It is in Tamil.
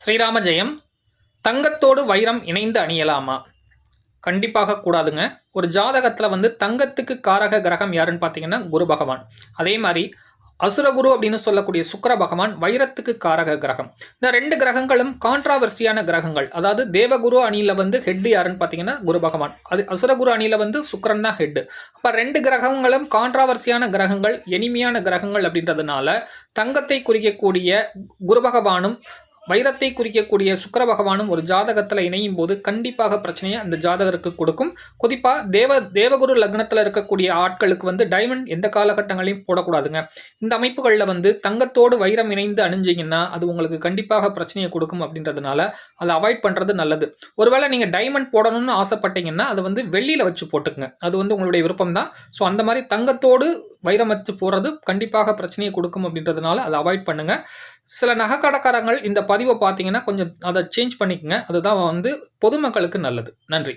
ஸ்ரீராம ஜெயம். தங்கத்தோடு வைரம் இணைந்து அணியலாமா? கண்டிப்பாக கூடாதுங்க. ஒரு ஜாதகத்தில் தங்கத்துக்கு காரக கிரகம் யாருன்னு பார்த்தீங்கன்னா குரு பகவான். அதே மாதிரி அசுரகுரு அப்படின்னு சொல்லக்கூடிய சுக்கிர பகவான் வைரத்துக்கு காரக கிரகம். இந்த ரெண்டு கிரகங்களும் கான்ட்ராவர்சியான கிரகங்கள். அதாவது தேவகுரு அணியில ஹெட் யாருன்னு பார்த்தீங்கன்னா குரு பகவான். அது அசுரகுரு அணியில சுக்கிரன் தான் ஹெட். அப்ப ரெண்டு கிரகங்களும் கான்ட்ராவர்சியான கிரகங்கள், எளிமையான கிரகங்கள் அப்படின்றதுனால தங்கத்தை குறிக்கக்கூடிய குரு பகவானும் வைரத்தை குறிக்கக்கூடிய சுக்கிர பகவானும் ஒரு ஜாதகத்தில் இணையும் போது கண்டிப்பாக பிரச்சனையை அந்த ஜாதகருக்கு கொடுக்கும். குறிப்பாக தேவகுரு லக்னத்தில் இருக்கக்கூடிய ஆட்களுக்கு டைமண்ட் எந்த காலகட்டங்களையும் போடக்கூடாதுங்க. இந்த அமைப்புகளில் தங்கத்தோடு வைரம் இணைந்து அணிஞ்சிங்கன்னா அது உங்களுக்கு கண்டிப்பாக பிரச்சனையை கொடுக்கும் அப்படின்றதுனால அதை அவாய்ட் பண்ணுறது நல்லது. ஒருவேளை நீங்கள் டைமண்ட் போடணும்னு ஆசைப்பட்டீங்கன்னா அதை வெள்ளியில் வச்சு போட்டுக்குங்க. அது உங்களுடைய விருப்பம் தான். ஸோ அந்த மாதிரி தங்கத்தோடு வைரம் வச்சு போடுறது கண்டிப்பாக பிரச்சனையை கொடுக்கும் அப்படின்றதுனால அதை அவாய்ட் பண்ணுங்க. சில நகைக்கடைக்காரங்கள் இந்த பதிவை பார்த்தீங்கன்னா கொஞ்சம் அதை சேஞ்ச் பண்ணிக்கங்க. அதுதான் பொதுமக்களுக்கு நல்லது. நன்றி.